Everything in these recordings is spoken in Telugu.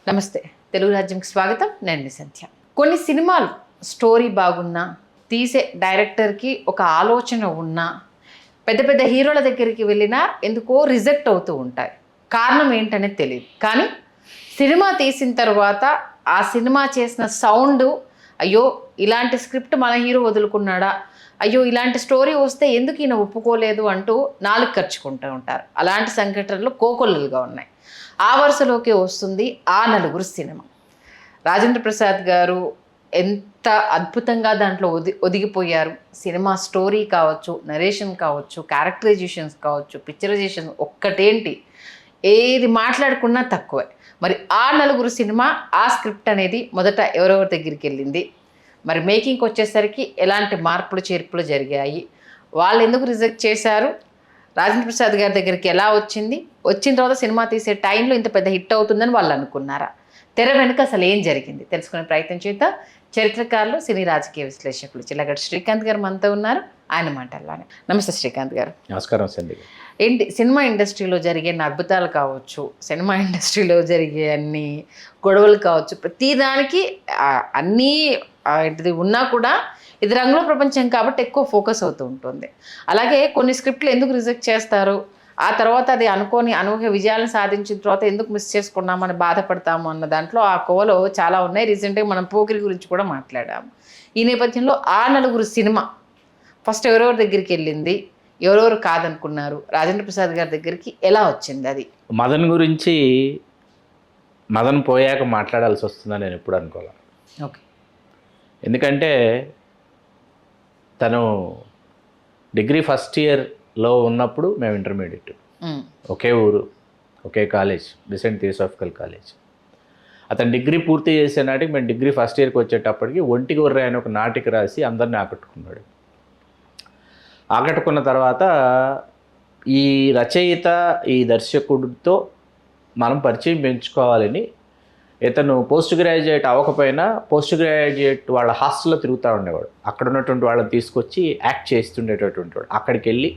నమస్తే, తెలుగు రాజ్యంకి స్వాగతం. నేను సంధ్య. కొన్ని సినిమాలు స్టోరీ బాగున్నా, తీసే డైరెక్టర్కి ఒక ఆలోచన ఉన్నా, పెద్ద పెద్ద హీరోల దగ్గరికి వెళ్ళినా ఎందుకో రిజెక్ట్ అవుతూ ఉంటాయి. కారణం ఏంటనేది తెలియదు. కానీ సినిమా తీసిన తర్వాత ఆ సినిమా చేసిన సౌండ్, అయ్యో ఇలాంటి స్క్రిప్ట్ మన హీరో వదులుకున్నాడా, అయ్యో ఇలాంటి స్టోరీ వస్తే ఎందుకు ఈయన ఒప్పుకోలేదు అంటూ నాలుగు ఖర్చుకుంటూ ఉంటారు. అలాంటి సంఘటనలు కోకొల్లుగా ఉన్నాయి. ఆ వరుసలోకి వస్తుంది ఆ నలుగురు సినిమా. రాజేంద్ర ప్రసాద్ గారు ఎంత అద్భుతంగా దాంట్లో ఒదిగిపోయారు. సినిమా స్టోరీ కావచ్చు, నరేషన్ కావచ్చు, క్యారెక్టరైజేషన్స్ కావచ్చు, పిక్చరైజేషన్ ఒక్కటేంటి, ఏది మాట్లాడుకున్నా తక్కువే. మరి ఆ నలుగురు సినిమా, ఆ స్క్రిప్ట్ అనేది మొదట ఎవరెవరి దగ్గరికి వెళ్ళింది, మరి మేకింగ్కి వచ్చేసరికి ఎలాంటి మార్పులు చేర్పులు జరిగాయి, వాళ్ళు ఎందుకు రిజెక్ట్ చేశారు, రాజేంద్ర ప్రసాద్ గారి దగ్గరికి ఎలా వచ్చింది, వచ్చిన తర్వాత సినిమా తీసే టైంలో ఇంత పెద్ద హిట్ అవుతుందని వాళ్ళు అనుకున్నారా, తెర వెనుక అసలు ఏం జరిగింది తెలుసుకునే ప్రయత్నం చేద్దాం. చరిత్రకారులు, సినీ రాజకీయ విశ్లేషకులు చిల్లగడ్డ శ్రీకాంత్ గారు మనతో ఉన్నారు. ఆయన మాటల్లోనే. నమస్తే శ్రీకాంత్ గారు. నమస్కారం సండి. ఏంటి సినిమా ఇండస్ట్రీలో జరిగే అద్భుతాలు కావచ్చు, సినిమా ఇండస్ట్రీలో జరిగే అన్ని గొడవలు కావచ్చు, ప్రతిదానికి అన్నీ ఉన్నా కూడా ఇది రంగుల ప్రపంచం కాబట్టి ఎక్కువ ఫోకస్ అవుతూ ఉంటుంది. అలాగే కొన్ని స్క్రిప్ట్లు ఎందుకు రిజెక్ట్ చేస్తారు, ఆ తర్వాత అది అనూహ్య విజయాలను సాధించిన తర్వాత ఎందుకు మిస్ చేసుకున్నామని బాధపడతాము అన్న దాంట్లో ఆ కోవలో చాలా ఉన్నాయి. రీసెంట్గా మనం పోకిరి గురించి కూడా మాట్లాడాము. ఈ నేపథ్యంలో ఆ నలుగురు సినిమా ఫస్ట్ ఎవరెవరి దగ్గరికి వెళ్ళింది, ఎవరెవరు కాదనుకున్నారు, రాజేంద్ర ప్రసాద్ గారి దగ్గరికి ఎలా వచ్చింది? అది మదన్ గురించి మదన్ పోయాక మాట్లాడాల్సి వస్తుందని నేను ఎప్పుడు అనుకోవాలి. ఓకే, ఎందుకంటే తను డిగ్రీ ఫస్ట్ ఇయర్లో ఉన్నప్పుడు మేము ఇంటర్మీడియట్, ఒకే ఊరు, ఒకే కాలేజ్, డిసెంట్ థియోసాఫికల్ కాలేజ్. అతను డిగ్రీ పూర్తి చేసే నాటికి మేము డిగ్రీ ఫస్ట్ ఇయర్కి వచ్చేటప్పటికి ఒంటి గొర్రె అని ఒక నాటిక రాసి అందరిని ఆకట్టుకున్నాడు. ఆకట్టుకున్న తర్వాత ఈ రచయిత, ఈ దర్శకుడితో మనం పరిచయం పెంచుకోవాలని ఇతను పోస్ట్ గ్రాడ్యుయేట్ అవ్వకపోయినా పోస్ట్ గ్రాడ్యుయేట్ వాళ్ళ హాస్టల్లో తిరుగుతూ ఉండేవాడు. అక్కడ ఉన్నటువంటి వాళ్ళని తీసుకొచ్చి యాక్ట్ చేస్తుండేటటువంటి వాడు. అక్కడికి వెళ్ళి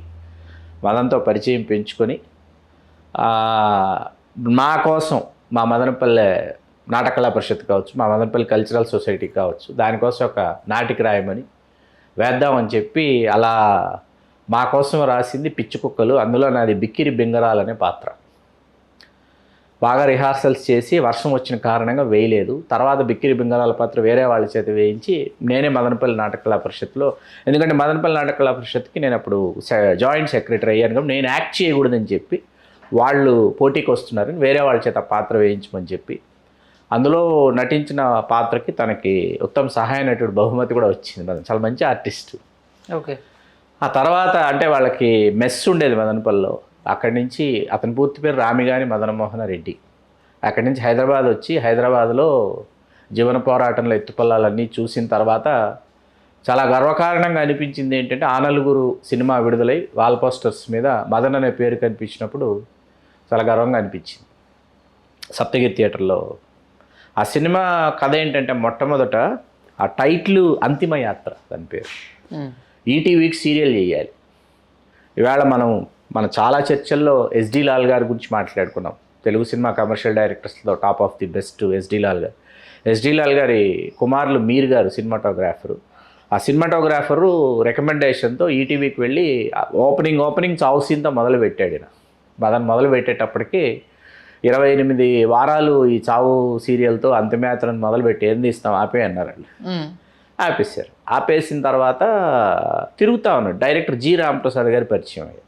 మదన్తో పరిచయం పెంచుకొని మా కోసం, మా మదనపల్లె నాటకళా పరిషత్ కావచ్చు, మా మదనపల్లి కల్చరల్ సొసైటీ కావచ్చు, దానికోసం ఒక నాటిక రాయమని వేద్దామని చెప్పి అలా మా కోసం రాసింది పిచ్చి కుక్కలు. అందులో నాది బిక్కిరి బింగరాలనే పాత్ర. బాగా రిహార్సల్స్ చేసి వర్షం వచ్చిన కారణంగా వేయలేదు. తర్వాత బిక్కిరి బింగరాల పాత్ర వేరే వాళ్ళ చేత వేయించి నేనే మదనపల్లి నాటకళా పరిషత్లో, ఎందుకంటే మదనపల్లి నాటకళా పరిషత్కి నేను అప్పుడు జాయింట్ సెక్రటరీ అయ్యాను కాబట్టి నేను యాక్ట్ చేయకూడదని చెప్పి వాళ్ళు పోటీకి వస్తున్నారని వేరే వాళ్ళ చేత పాత్ర వేయించమని చెప్పి అందులో నటించిన పాత్రకి తనకి ఉత్తమ సహాయ నటుడు బహుమతి కూడా వచ్చింది. చాలా మంచి ఆర్టిస్ట్. ఓకే. ఆ తర్వాత అంటే వాళ్ళకి మెస్ ఉండేది మదనపల్లిలో. అక్కడి నుంచి అతని పూర్తి పేరు రామిగాని మదనమోహన రెడ్డి. అక్కడి నుంచి హైదరాబాద్ వచ్చి హైదరాబాద్లో జీవన పోరాటంలో ఎత్తుపల్లాలన్నీ చూసిన తర్వాత చాలా గర్వకారణంగా అనిపించింది ఏంటంటే ఆ నలుగురు సినిమా విడుదలై వాల్ పోస్టర్స్ మీద మదన్ అనే పేరు కనిపించినప్పుడు చాలా గర్వంగా అనిపించింది. సప్తగిరి థియేటర్లో ఆ సినిమా కథ ఏంటంటే మొట్టమొదట ఆ టైటిల్ అంతిమ యాత్ర, దాని పేరు. ఈటీవీకి సీరియల్ చేయాలి. ఇవాళ మన చాలా చర్చల్లో ఎస్డి లాల్ గారి గురించి మాట్లాడుకున్నాం. తెలుగు సినిమా కమర్షియల్ డైరెక్టర్స్లో top of the best SD Lal గారు. ఎస్డి లాల్ గారి కుమారులు మీర్ గారు సినిమాటోగ్రాఫరు. ఆ సినిమాటోగ్రాఫరు రికమెండేషన్తో ఈటీవీకి వెళ్ళి ఓపెనింగ్ చావు సీన్తో మొదలుపెట్టాడు. మదన్ మొదలు పెట్టేటప్పటికి 28 వారాలు ఈ చావు సీరియల్తో అంతిమయాత్రను మొదలుపెట్టి ఏం తీస్తాం ఆపే అన్నారండి. ఆపేశారు. ఆపేసిన తర్వాత తిరుగుతూ ఉన్నాడు. డైరెక్టర్ జి రాంప్రసాద్ గారి పరిచయం అయ్యారు.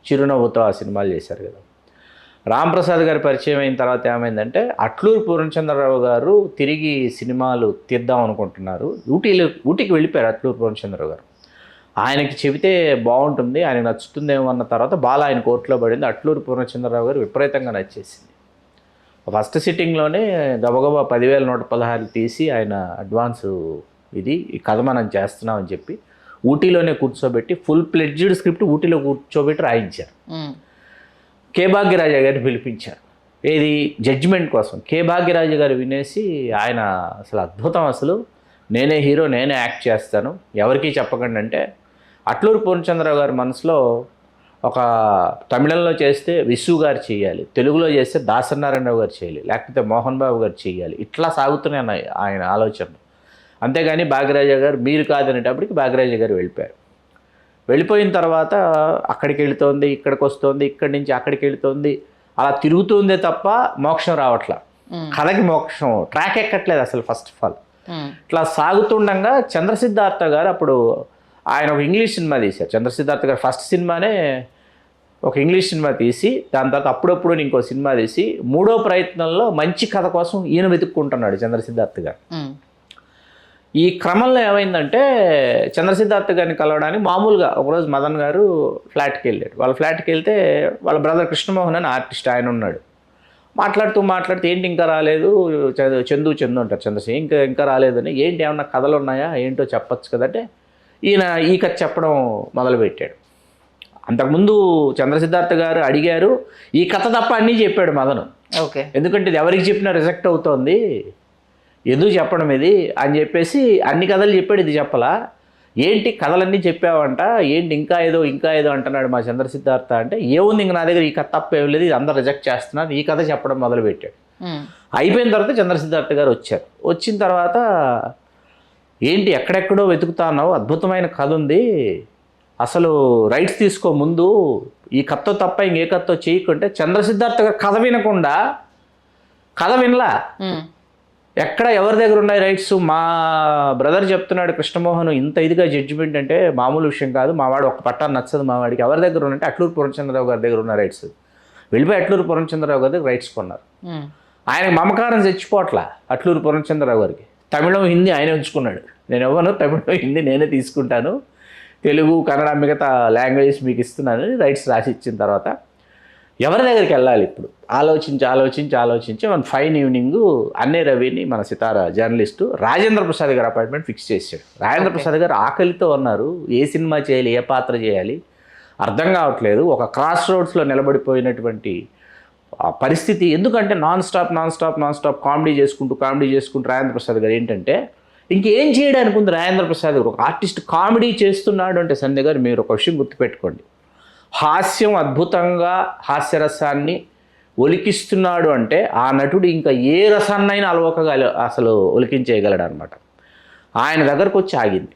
చిరునవ్వుతో ఆ సినిమాలు చేశారు కదా. రాంప్రసాద్ గారి పరిచయం అయిన తర్వాత ఏమైందంటే అట్లూరు పూర్ణచంద్రరావు గారు తిరిగి సినిమాలు తీద్దాం అనుకుంటున్నారు. ఊటీకి వెళ్ళిపోయారు అట్లూరు పూర్ణచంద్రరావు గారు. ఆయనకి చెబితే బాగుంటుంది, ఆయనకు నచ్చుతుందేమో అన్న తర్వాత బాల ఆయన కోర్టులో పడింది. అట్లూరు పూర్ణచంద్రరావు గారు విపరీతంగా నచ్చేసింది. ఫస్ట్ సిట్టింగ్లోనే గబగబా 10,116 తీసి ఆయన అడ్వాన్సు ఈ కథ మనం చేస్తున్నామని చెప్పి ఊటీలోనే కూర్చోబెట్టి ఫుల్ ప్లెడ్జ్డ్ స్క్రిప్ట్ ఊటీలో కూర్చోబెట్టి రాయించారు. కే భాగ్యరాజా గారిని పిలిపించారు. ఏది జడ్జిమెంట్ కోసం. కే భాగ్యరాజు గారు వినేసి ఆయన అసలు అద్భుతం, అసలు నేనే హీరో, నేనే యాక్ట్ చేస్తాను, ఎవరికీ చెప్పకండి అంటే అట్లూరు పూర్ణచంద్రరావు గారి మనసులో ఒక తమిళంలో చేస్తే విసు గారు చేయాలి, తెలుగులో చేస్తే దాసనారాయణరావు గారు చేయాలి, లేకపోతే మోహన్ బాబు గారు చేయాలి. ఇట్లా సాగుతున్నాయి ఆయన ఆలోచనలు. అంతేగాని భాగ్యరాజా గారు మీరు కాదనేటప్పటికి భాగ్యరాజా గారు వెళ్ళిపోయారు. వెళ్ళిపోయిన తర్వాత అక్కడికి వెళుతోంది, ఇక్కడికి వస్తుంది, ఇక్కడి నుంచి అక్కడికి వెళుతోంది, అలా తిరుగుతుందే తప్ప మోక్షం రావట్లా. కథకి మోక్షం ట్రాక్ ఎక్కట్లేదు అసలు. ఫస్ట్ ఆఫ్ ఆల్ ఇట్లా సాగుతుండగా చంద్రసిద్ధార్థ గారు అప్పుడు ఆయన ఒక ఇంగ్లీష్ సినిమా తీశారు. చంద్రసిద్ధార్థ గారు ఫస్ట్ సినిమానే ఒక ఇంగ్లీష్ సినిమా తీసి దాని తర్వాత అప్పుడప్పుడు ఇంకో సినిమా తీసి మూడో ప్రయత్నంలో మంచి కథ కోసం ఈయన వెతుక్కుంటున్నాడు చంద్రసిద్ధార్థ గారు. ఈ క్రమంలో ఏమైందంటే చంద్రసిద్ధార్థ గారిని కలవడానికి మామూలుగా ఒకరోజు మదన్ గారు ఫ్లాట్కి వెళ్ళాడు. వాళ్ళ ఫ్లాట్కి వెళ్తే వాళ్ళ బ్రదర్ కృష్ణమోహన్ అని ఆర్టిస్ట్ ఆయన ఉన్నాడు. మాట్లాడుతూ ఏంటి ఇంకా రాలేదు, చందు అంటారు చంద్రశేఖర్, ఇంకా రాలేదని. ఏంటి ఏమన్నా కథలు ఉన్నాయా ఏంటో చెప్పచ్చు కదంటే ఈయన ఈ కథ చెప్పడం మొదలుపెట్టాడు. అంతకుముందు చంద్రసిద్ధార్థ గారు అడిగారు, ఈ కథ తప్ప అన్నీ చెప్పాడు మదను. ఓకే, ఎందుకంటే ఇది ఎవరికి చెప్పినా రిజెక్ట్ అవుతోంది, ఎందుకు చెప్పడం ఇది అని చెప్పేసి అన్ని కథలు చెప్పాడు, ఇది చెప్పలా. ఏంటి కథలన్నీ చెప్పావంట, ఏంటి ఇంకా ఏదో అంటున్నాడు మా చంద్రసిద్ధార్థ అంటే, ఏముంది ఇంక నా దగ్గర ఈ కథ తప్ప ఏం లేదు, ఇది అందరూ రిజెక్ట్ చేస్తున్నారు, ఈ కథ చెప్పడం మొదలుపెట్టాడు. అయిపోయిన తర్వాత చంద్రసిద్ధార్థ గారు వచ్చారు. వచ్చిన తర్వాత ఏంటి ఎక్కడెక్కడో వెతుకుతున్నావు, అద్భుతమైన కథ ఉంది, అసలు రైట్స్ తీసుకో ముందు, ఈ కథతో తప్ప ఇంకే కథతో చేయకుంటే చంద్రసిద్ధార్థ గారు కథ వినకుండా, కథ వినలా, ఎక్కడ ఎవరి దగ్గర ఉన్నాయి రైట్స్, మా బ్రదర్ చెప్తున్నాడు కృష్ణమోహన్ ఇంత ఇదిగా జడ్జిమెంట్ అంటే మామూలు విషయం కాదు, మా వాడు ఒక పట్టాన్ని నచ్చదు, మా వాడికి ఎవరి దగ్గర ఉన్నంటే అట్లూరు పూర్ణచంద్రరావు గారి దగ్గర ఉన్న రైట్స్. వెళ్ళిపోయి అట్లూరు పూర్ణచంద్రరావు గారి దగ్గర రైట్స్ కొన్నారు. ఆయనకు మమకారం చచ్చిపోవట్లా అట్లూరు పూర్ణచంద్రరావు గారికి. తమిళం హిందీ ఆయన ఉంచుకున్నాడు, నేను ఇవ్వను, తమిళం హిందీ నేనే తీసుకుంటాను, తెలుగు కన్నడ మిగతా లాంగ్వేజెస్ మీకు ఇస్తున్నాను రైట్స్ రాసి ఇచ్చిన తర్వాత ఎవరి దగ్గరికి వెళ్ళాలి ఇప్పుడు ఆలోచించి మన ఫైన్ ఈవినింగ్ అన్నే రవిని మన సితార జర్నలిస్టు రాజేంద్ర ప్రసాద్ గారు అపాయింట్మెంట్ ఫిక్స్ చేశాడు. రాజేంద్ర ప్రసాద్ గారు ఆకలితో ఉన్నారు, ఏ సినిమా చేయాలి, ఏ పాత్ర చేయాలి అర్థం కావట్లేదు, ఒక క్రాస్ రోడ్స్లో నిలబడిపోయినటువంటి పరిస్థితి. ఎందుకంటే నాన్ స్టాప్ కామెడీ చేసుకుంటూ రాజేంద్ర ప్రసాద్ గారు ఏంటంటే ఇంకేం చేయడానికి ఉంది. రాజేంద్ర ప్రసాద్ గారు ఒక ఆర్టిస్ట్ కామెడీ చేస్తున్నాడు అంటే సంధ్య గారు మీరు ఒక విషయం గుర్తుపెట్టుకోండి, హాస్యం అద్భుతంగా హాస్యరసాన్ని ఒలికిస్తున్నాడు అంటే ఆ నటుడు ఇంకా ఏ రసాన్నైనా అసలు ఒలికించేయగలడు అనమాట. ఆయన దగ్గరకు వచ్చి ఆగింది.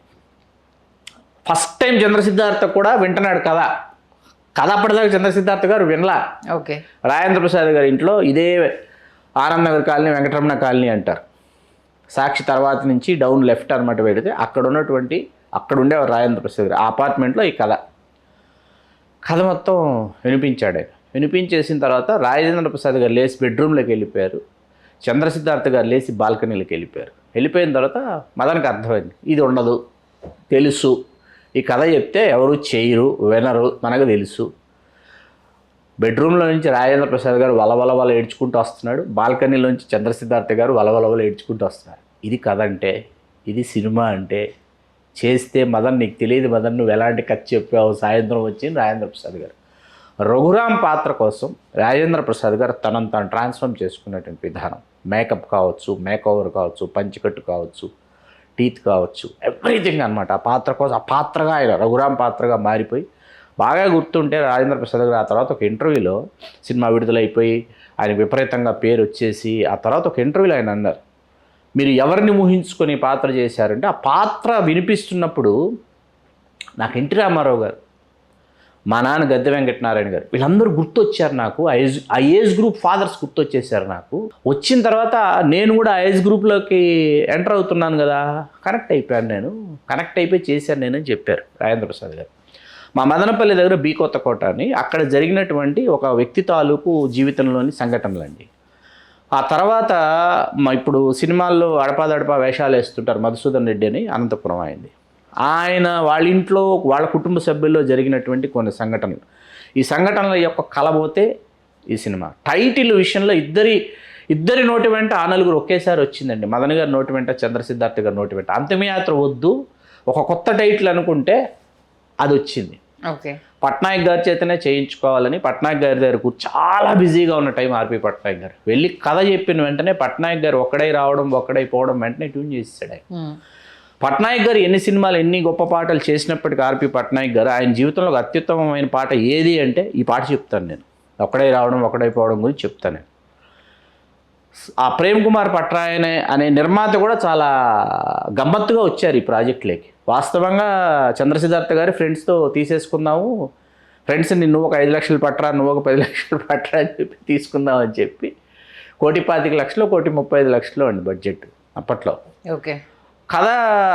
ఫస్ట్ టైం చంద్రసిద్ధార్థ కూడా వింటున్నాడు కథ అప్పటిదాకా చంద్రసిద్ధార్థ గారు వినలా. ఓకే, రాజేంద్ర ప్రసాద్ గారి ఇంట్లో ఇదే ఆనంద్ నగర్ కాలనీ, వెంకటరమణ కాలనీ అంటారు, సాక్షి తర్వాత నుంచి డౌన్ లెఫ్ట్ అనమాట పెడితే అక్కడ ఉండేవారు రాజేంద్ర ప్రసాద్ గారు. ఆ అపార్ట్మెంట్లో ఈ కథ మొత్తం వినిపించాడు. వినిపించేసిన తర్వాత రాజేంద్ర ప్రసాద్ గారు లేచి బెడ్రూమ్లోకి వెళ్ళిపోయారు, చంద్రసిద్ధార్థ గారు లేచి బాల్కనీలోకి వెళ్ళిపోయారు. వెళ్ళిపోయిన తర్వాత మదన్కి అర్థమైంది ఇది ఉండదు, తెలుసు, ఈ కథ చెప్తే ఎవరు చేయరు వినరు మనకు తెలుసు. బెడ్రూమ్లో నుంచి రాజేంద్ర ప్రసాద్ గారు వలవల ఏడ్చుకుంటూ వస్తున్నాడు, బాల్కనీలోంచి చంద్రసిద్ధార్థ గారు వలవల ఏడ్చుకుంటూ వస్తున్నారు. ఇది కథ అంటే, ఇది సినిమా అంటే, చేస్తే మదన్ నీకు తెలియదు మదన్ నువ్వు ఎలాంటి కథ చెప్పావు సాయంత్రం వచ్చింది రాజేంద్ర ప్రసాద్ గారు. రఘురామ్ పాత్ర కోసం రాజేంద్ర ప్రసాద్ గారు తనను తాను ట్రాన్స్ఫార్మ్ చేసుకున్నటువంటి విధానం, మేకప్ కావచ్చు, మేకోవర్ కావచ్చు, పంచికట్టు కావచ్చు, టీత్ కావచ్చు, ఎవ్రీథింగ్ అనమాట. ఆ పాత్ర కోసం ఆ పాత్రగా ఆయన రఘురామ్ పాత్రగా మారిపోయి బాగా గుర్తుంటే రాజేంద్ర ప్రసాద్ గారు ఆ తర్వాత ఒక ఇంటర్వ్యూలో సినిమా విడుదలైపోయి ఆయన విపరీతంగా పేరు వచ్చేసి ఆ తర్వాత ఒక ఇంటర్వ్యూలో ఆయన అన్నారు, మీరు ఎవరిని ఊహించుకొని పాత్ర చేశారంటే ఆ పాత్ర వినిపిస్తున్నప్పుడు నాకు ఎన్టీ రామారావు గారు, మా నాన్న గద్దె వెంకటనారాయణ గారు వీళ్ళందరూ గుర్తొచ్చారు నాకు. ఆ ఏజ్ గ్రూప్ ఫాదర్స్ గుర్తొచ్చేసారు నాకు. వచ్చిన తర్వాత నేను కూడా ఆ ఏజ్ గ్రూప్లోకి ఎంటర్ అవుతున్నాను కదా, కనెక్ట్ అయిపోయి చేశాను నేను అని చెప్పారు రాజేంద్ర ప్రసాద్ గారు. మా మదనపల్లి దగ్గర బి కొత్తకోట అని అక్కడ జరిగినటువంటి ఒక వ్యక్తి తాలూకు జీవితంలోని సంఘటనలండి. ఆ తర్వాత ఇప్పుడు సినిమాల్లో అడపాదడపా వేషాలు వేస్తుంటారు మధుసూదన్ రెడ్డి అని అనంతపురం అయింది. ఆయన వాళ్ళ ఇంట్లో వాళ్ళ కుటుంబ సభ్యుల్లో జరిగినటువంటి కొన్ని సంఘటనలు, ఈ సంఘటనల యొక్క కలబోతే ఈ సినిమా టైటిల్ విషయంలో ఇద్దరి నోటి వెంట ఆ నలుగురు ఒకేసారి వచ్చిందండి. మదన్ గారి నోటి వెంట, చంద్రసిద్ధార్థ గారి నోటి వెంట. అంతిమయాత్ర వద్దు ఒక కొత్త టైటిల్ అనుకుంటే అది వచ్చింది. ఓకే, పట్నాయక్ గారి చేతనే చేయించుకోవాలని పట్నాయక్ గారి దగ్గరకు చాలా బిజీగా ఉన్న టైం ఆర్పి పట్నాయక్ గారు వెళ్ళి కథ చెప్పిన వెంటనే పట్నాయక్ గారు ఒక్కడై రావడం ఒక్కడై పోవడం వెంటనే ట్యూన్ చేసేసాడు ఆయన. పట్నాయక్ గారు ఎన్ని సినిమాలు ఎన్ని గొప్ప పాటలు చేసినప్పటికీ ఆర్పి పట్నాయక్ గారు ఆయన జీవితంలో ఒక అత్యుత్తమమైన పాట ఏది అంటే ఈ పాట చెప్తాను నేను. ఒకడై రావడం ఒకడై పోవడం గురించి చెప్తాను నేను. ఆ ప్రేమ్ కుమార్ పట్రాయన్ అనే నిర్మాత కూడా చాలా గమ్మత్తుగా వచ్చారు ఈ ప్రాజెక్టులోకి. వాస్తవంగా చంద్రసిద్ధార్థ గారి ఫ్రెండ్స్తో తీసేసుకుందాము, ఫ్రెండ్స్ నువ్వు ఒక 5 లక్షలు పట్టరా, నువ్వు ఒక 10 లక్షలు పట్టరా అని చెప్పి తీసుకుందాం అని చెప్పి 1,25,00,000 1,35,00,000 అండి బడ్జెట్ అప్పట్లో. ఓకే. కథ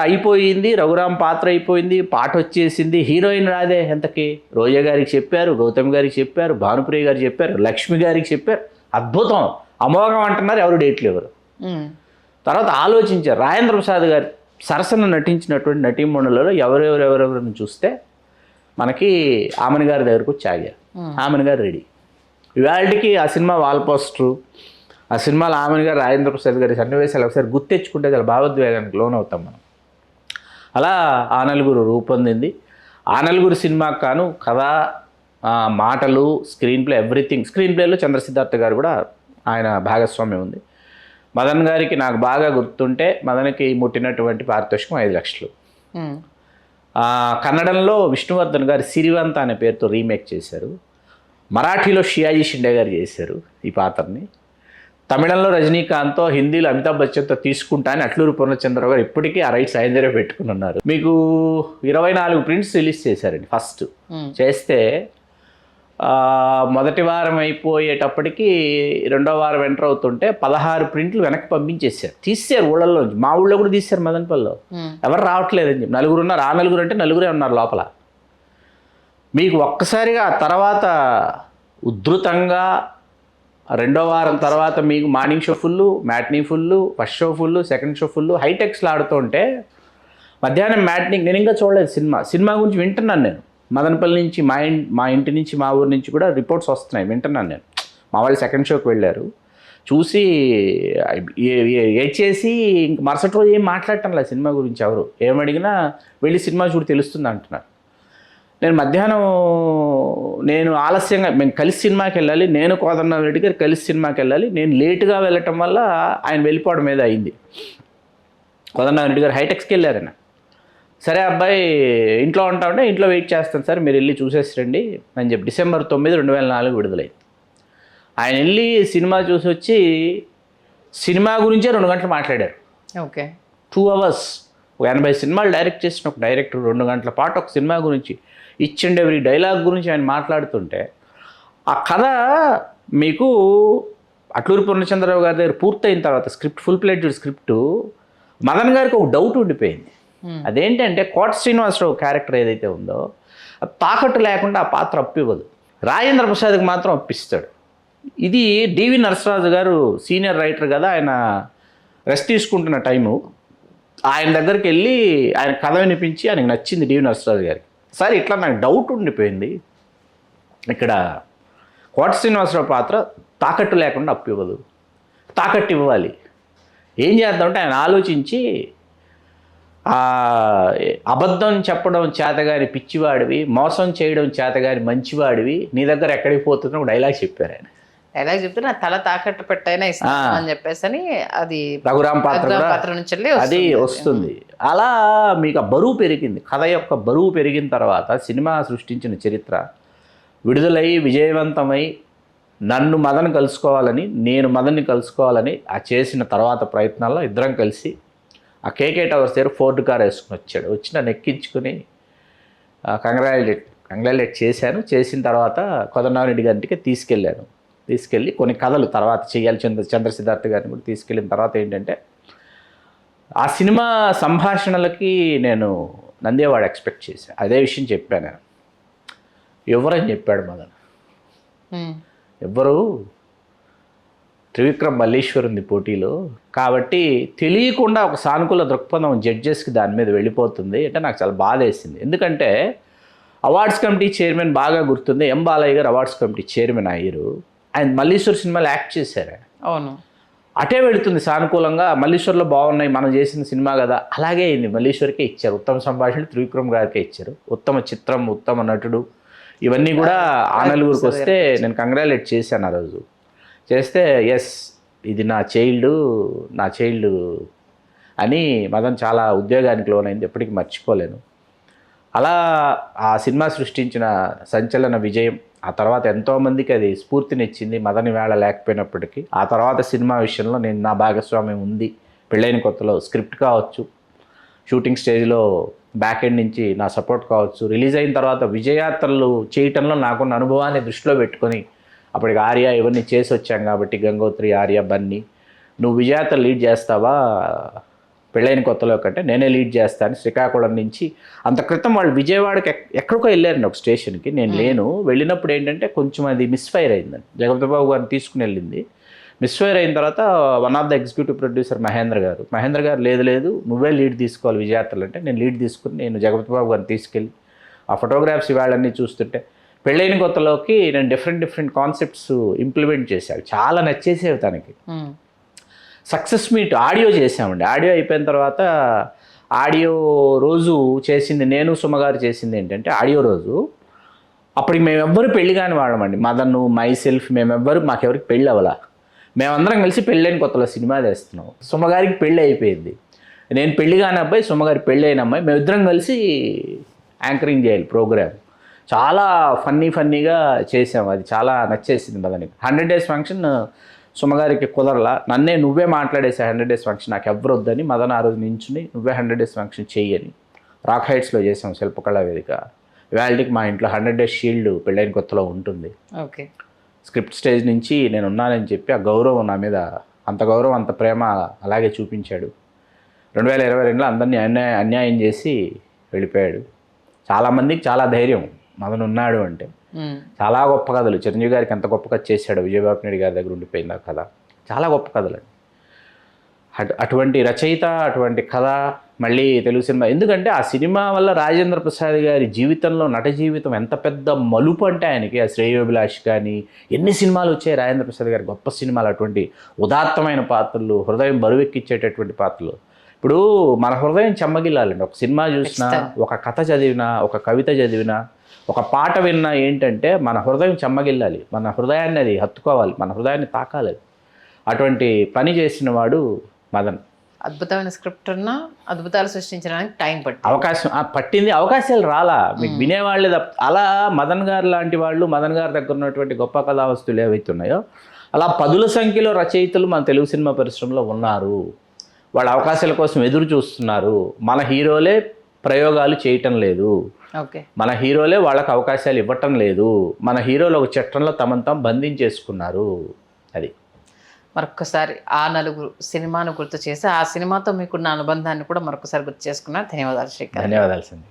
అయిపోయింది, రఘురామ్ పాత్ర అయిపోయింది, పాట వచ్చేసింది, హీరోయిన్ రాదే ఎంతకి. రోజా గారికి చెప్పారు, గౌతమ్ గారికి చెప్పారు, భానుప్రియ గారికి చెప్పారు, లక్ష్మి గారికి చెప్పారు. అద్భుతం, అమోఘం అంటున్నారు, ఎవరు డేట్లు ఎవరు. తర్వాత ఆలోచించారు. రాజేంద్ర ప్రసాద్ గారు సరసన నటించినటువంటి నటీమణులలో ఎవరెవరెవరెవరిని చూస్తే మనకి ఆమెన్ గారి దగ్గరకు వచ్చి ఆగారు. ఆమెన్ గారు రెడీ. ఇవాళకి ఆ సినిమా వాల్ పోస్టరు, ఆ సినిమాలో ఆమెన్ గారు రాజేంద్ర ప్రసాద్ గారి సన్నివేశాలు ఒకసారి గుర్తెచ్చుకుంటే చాలా భావోద్వేగానికి లోన్ అవుతాం మనం. అలా ఆ నలుగురు రూపొందింది. ఆ నలుగురు సినిమాకు కాను కథ, మాటలు, స్క్రీన్ ప్లే, ఎవ్రీథింగ్. స్క్రీన్ ప్లేలో చంద్రసిద్ధార్థ గారు కూడా ఆయన భాగస్వామ్యం ఉంది. మదన్ గారికి నాకు బాగా గుర్తుంటే మదన్కి ముట్టినటువంటి పారితోషికం 5 లక్షలు. కన్నడంలో విష్ణువర్ధన్ గారు సిరివంత అనే పేరుతో రీమేక్ చేశారు. మరాఠీలో షియాజీ షిండే గారు చేశారు ఈ పాత్రని. తమిళంలో రజనీకాంత్తో, హిందీలో అమితాబ్ బచ్చన్తో తీసుకుంటా అని అట్లూరి పూర్ణచంద్రరావు గారు ఇప్పటికీ ఆ రైట్స్ ఆయన దగ్గర పెట్టుకుని ఉన్నారు. మీకు 24 ప్రింట్స్ రిలీజ్ చేశారండి ఫస్ట్. చేస్తే మొదటి వారం అయిపోయేటప్పటికి రెండో వారం ఎంటర్ అవుతుంటే 16 ప్రింట్లు వెనక్కి పంపించేశారు. తీసారు ఊళ్ళల్లో. మా ఊళ్ళో కూడా తీశారు మదనపల్లిలో. ఎవరు రావట్లేదని చెప్పి 4 ఉన్నారు. ఆ 4 అంటే 4 ఉన్నారు లోపల. మీకు ఒక్కసారిగా తర్వాత ఉధృతంగా రెండో వారం తర్వాత మీకు morning show full, matinee full, first show full, second show full, హైటెక్స్లో ఆడుతుంటే మధ్యాహ్నం మ్యాట్నీకి నేను ఇంకా చూడలేదు సినిమా గురించి వింటున్నాను నేను. మదనపల్లి నుంచి మా ఇంటి నుంచి మా ఊరి నుంచి కూడా రిపోర్ట్స్ వస్తున్నాయి, వింటున్నాను నేను. మా వాళ్ళు సెకండ్ షోకి వెళ్ళారు, చూసి ఏడ్చేసి ఇంక మరుసటి రోజు ఏం మాట్లాడటం లేదు సినిమా గురించి. ఎవరు ఏమడిగినా వెళ్ళి సినిమా చూడి తెలుస్తుంది అంటున్నారు. నేను మధ్యాహ్నం ఆలస్యంగా మేము కలిసి సినిమాకి వెళ్ళాలి, నేను కోదండరామ్ రెడ్డి గారు కలిసి సినిమాకి వెళ్ళాలి. నేను లేటుగా వెళ్ళటం వల్ల ఆయన వెళ్ళిపోవడం మీద అయింది. కోదండరామ్ రెడ్డి గారు హైటెక్స్కి వెళ్ళారన్న. సరే అబ్బాయి ఇంట్లో ఉంటా ఉంటే ఇంట్లో వెయిట్ చేస్తాను సార్, మీరు వెళ్ళి చూసేసి రండి అని చెప్పి December 9, 2004 విడుదలైంది. ఆయన వెళ్ళి సినిమా చూసి వచ్చి సినిమా గురించే 2 గంటలు మాట్లాడారు. ఓకే. 2 hours. 80 సినిమాలు డైరెక్ట్ చేసిన ఒక డైరెక్టర్ 2 గంటల పాటు ఒక సినిమా గురించి, ఈచ్ అండ్ ఎవ్రీ డైలాగ్ గురించి ఆయన మాట్లాడుతుంటే ఆ కథ మీకు అట్లూరి పూర్ణచంద్రరావు గారి దగ్గర పూర్తయిన తర్వాత ఫుల్ ప్లేటెడ్ స్క్రిప్టు మదన్ గారికి ఒక డౌట్ ఉండిపోయింది. అదేంటంటే కోట శ్రీనివాసరావు క్యారెక్టర్ ఏదైతే ఉందో తాకట్టు లేకుండా ఆ పాత్ర అప్పివ్వదు. రాజేంద్ర ప్రసాద్కి మాత్రం అప్పిస్తాడు. ఇది డివి నరసరాజు గారు సీనియర్ రైటర్ కదా, ఆయన రెస్ట్ తీసుకుంటున్న టైము. ఆయన దగ్గరికి వెళ్ళి ఆయన కథ వినిపించి ఆయనకు నచ్చింది డివి నరసరాజు గారికి. సరే ఇట్లా నాకు డౌట్ ఉండిపోయింది, ఇక్కడ కోట శ్రీనివాసరావు పాత్ర తాకట్టు లేకుండా అప్పివ్వదు, తాకట్టు ఇవ్వాలి, ఏం చేద్దామంటే ఆయన ఆలోచించి అబద్ధం చెప్పడం చేతగాని పిచ్చివాడివి, మోసం చేయడం చేతగాని మంచివాడివి, నీ దగ్గర ఎక్కడికి పోతున్నా ఒక డైలాగ్ చెప్పారు ఆయన. డైలాగ్ చెప్తే నా తల తాకట్టు పెట్టైనా ఇస్తాను అని చెప్పేసి అది రఘురామ్ పాత్ర నుంచి అది వస్తుంది. అలా మీకు ఆ బరువు పెరిగింది. కథ యొక్క బరువు పెరిగిన తర్వాత సినిమా సృష్టించిన చరిత్ర విడుదలై విజయవంతమై నన్ను మదన్ కలుసుకోవాలని, నేను మదన్ని కలుసుకోవాలని ఆ చేసిన తర్వాత ప్రయత్నాల్లో ఇద్దరం కలిసి ఆ కేకే టవర్స్ దగ్గర ఫోర్డ్ కార్ వేసుకుని వచ్చాడు. వచ్చి నన్ను ఎక్కించుకుని కంగ్రాచులేట్ చేశాను. చేసిన తర్వాత కోదండరామ్ రెడ్డి గారింటికి తీసుకెళ్ళి కొన్ని కథలు తర్వాత చేయాలి, చంద్రసిద్ధార్థ గారిని కూడా తీసుకెళ్ళిన తర్వాత ఏంటంటే ఆ సినిమా సంభాషణలకి నేను నందేవాడు ఎక్స్పెక్ట్ చేశాను. అదే విషయం చెప్పాను నేను. ఎవరని చెప్పాడు మదన్, ఎవ్వరు, త్రివిక్రమ్ మల్లేశ్వర్ ఉంది పోటీలో కాబట్టి తెలియకుండా ఒక సానుకూల దృక్పథం జడ్జెస్కి దాని మీద వెళ్ళిపోతుంది అంటే నాకు చాలా బాధ వేసింది. ఎందుకంటే అవార్డ్స్ కమిటీ చైర్మన్ బాగా గుర్తుంది, ఎం బాలయ్య గారు అవార్డ్స్ కమిటీ చైర్మన్ అయ్యారు. ఆయన మల్లీశ్వర్ సినిమాలో యాక్ట్ చేశారు. అవును, అటే వెళుతుంది సానుకూలంగా. మల్లీశ్వర్లో బాగున్నాయి, మనం చేసిన సినిమా కదా, అలాగే అయింది. మల్లీశ్వర్కే ఇచ్చారు ఉత్తమ సంభాషణ, త్రివిక్రమ్ గారికే ఇచ్చారు ఉత్తమ చిత్రం, ఉత్తమ నటుడు, ఇవన్నీ కూడా ఆ నలుగురికి వస్తే నేను కంగ్రాచులేట్ చేశాను ఆ రోజు. చేస్తే ఎస్ ఇది నా చైల్డ్ అని మదన్ చాలా ఉద్యోగానికి లోనైంది, ఎప్పటికీ మర్చిపోలేను. అలా ఆ సినిమా సృష్టించిన సంచలన విజయం, ఆ తర్వాత ఎంతోమందికి అది స్ఫూర్తినిచ్చింది. మదన్ వేళ లేకపోయినప్పటికీ ఆ తర్వాత సినిమా విషయంలో నేను నా భాగస్వామ్యం ఉంది. పెళ్ళైన కొత్తలో స్క్రిప్ట్ కావచ్చు, షూటింగ్ స్టేజ్లో బ్యాక్ ఎండ్ నుంచి నా సపోర్ట్ కావచ్చు, రిలీజ్ అయిన తర్వాత విజయాత్రలు చేయటంలో నాకున్న అనుభవాన్ని దృష్టిలో పెట్టుకొని అప్పటికి ఆర్య ఇవన్నీ చేసి వచ్చాం కాబట్టి, గంగోత్రి, ఆర్య, బన్నీ, నువ్వు విజయాత్ర లీడ్ చేస్తావా పెళ్ళైన కొత్తలో కంటే నేనే లీడ్ చేస్తాను. శ్రీకాకుళం నుంచి అంత క్రితం వాళ్ళు విజయవాడకి ఎక్కడికో వెళ్ళారండి ఒక స్టేషన్కి, నేను లేను. వెళ్ళినప్పుడు ఏంటంటే కొంచెం అది మిస్ఫైర్ అయిందండి. జగపతి బాబు గారిని తీసుకుని వెళ్ళింది, మిస్ఫైర్ అయిన తర్వాత one of the executive producer Mahendra గారు లేదు నువ్వే లీడ్ తీసుకోవాలి విజయాత్రలు అంటే, నేను లీడ్ తీసుకుని నేను జగపతి బాబు గారిని తీసుకెళ్ళి ఆ ఫోటోగ్రాఫ్స్ ఇవాళన్నీ చూస్తుంటే పెళ్ళైన కొత్తలోకి నేను డిఫరెంట్ కాన్సెప్ట్స్ ఇంప్లిమెంట్ చేశాను. చాలా నచ్చేసేవి తనకి. సక్సెస్ మీట్ ఆడియో చేసామండి. ఆడియో అయిపోయిన తర్వాత ఆడియో రోజు చేసింది నేను సుమగారు చేసింది ఏంటంటే, ఆడియో రోజు అప్పటికి మేమెవ్వరు పెళ్లి కాని వాళ్ళమండి. మదన్, మై సెల్ఫ్, మాకెవరికి పెళ్ళి అవ్వాలా. మేమందరం కలిసి పెళ్ళైన కొత్తలో సినిమా చేస్తున్నాం. సుమగారికి పెళ్ళి అయిపోయింది, నేను పెళ్లి కాని అబ్బాయి, సుమగారి పెళ్ళి అయిన అమ్మాయి, మేమిద్దరం కలిసి యాంకరింగ్ చేయాలి ప్రోగ్రామ్. చాలా ఫన్నీగా చేసాము. అది చాలా నచ్చేసింది మదన్కి. 100 days ఫంక్షన్ సుమగారికి కుదరలా, నువ్వే మాట్లాడేసా 100 days ఫంక్షన్, నాకు ఎవరు వద్దని మదన్ ఆ రోజు నించుని నువ్వే 100 days ఫంక్షన్ చెయ్యని రాక్ హైట్స్లో చేసాం, శిల్పకళా వేదిక. ఇవాళకి మా ఇంట్లో 100 days షీల్డ్ పెళ్ళైన కొత్తలో ఉంటుంది. ఓకే. స్క్రిప్ట్ స్టేజ్ నుంచి నేను ఉన్నానని చెప్పి ఆ గౌరవం నా మీద, అంత గౌరవం అంత ప్రేమ అలాగే చూపించాడు. 2022లో అందరినీ అన్యాయం చేసి వెళ్ళిపోయాడు. చాలామందికి చాలా ధైర్యం మదన్ ఉన్నాడు అంటే. చాలా గొప్ప కథలు, చిరంజీవి గారికి ఎంత గొప్ప కథ చేశాడు, విజయబాబు నాయుడు గారి దగ్గర ఉండిపోయింది ఆ కథ. చాలా గొప్ప కథలండి. అటువంటి రచయిత, అటువంటి కథ మళ్ళీ తెలుగు సినిమా. ఎందుకంటే ఆ సినిమా వల్ల రాజేంద్ర ప్రసాద్ గారి జీవితంలో నట జీవితం ఎంత పెద్ద మలుపు అంటే ఆయనకి. ఆ శ్రేయోభిలాష్ కానీ ఎన్ని సినిమాలు వచ్చాయి రాజేంద్ర ప్రసాద్ గారి గొప్ప సినిమాలు, అటువంటి ఉదాత్తమైన పాత్రలు, హృదయం బరువెక్కిచ్చేటటువంటి పాత్రలు. ఇప్పుడు మన హృదయం చెమ్మగిల్లాలండి. ఒక సినిమా చూసినా, ఒక కథ చదివినా, ఒక కవిత చదివినా, ఒక పాట విన్నా ఏంటంటే మన హృదయం చెమ్మగిల్లాలి, మన హృదయాన్ని అది హత్తుకోవాలి, మన హృదయాన్ని తాకాలి. అటువంటి పని చేసిన వాడు మదన్. అద్భుతమైన స్క్రిప్ట్ ఉన్నా అద్భుతాలు సృష్టించడానికి టైం పట్టింది, అవకాశాలు రాలా, మీకు వినేవాళ్ళే అలా మదన్ గారు లాంటి వాళ్ళు, మదన్ గారి దగ్గర ఉన్నటువంటి గొప్ప కథావస్తులు ఏవైతే ఉన్నాయో అలా పదుల సంఖ్యలో రచయితలు మన తెలుగు సినిమా పరిశ్రమలో ఉన్నారు. వాళ్ళ అవకాశాల కోసం ఎదురు చూస్తున్నారు. మన హీరోలే ప్రయోగాలు చేయటం లేదు, మన హీరోలే వాళ్ళకి అవకాశాలు ఇవ్వటం లేదు. మన హీరోలు ఒక చట్టంలో తమను తాము బంధించేసుకున్నారు. అది మరొకసారి ఆ నలుగురు సినిమాను గుర్తు చేసి ఆ సినిమాతో మీకున్న అనుబంధాన్ని కూడా మరొకసారి గుర్తు చేసుకున్నారు. ధన్యవాదాలు శ్రీకాంత్. ధన్యవాదాలు సంధ్య.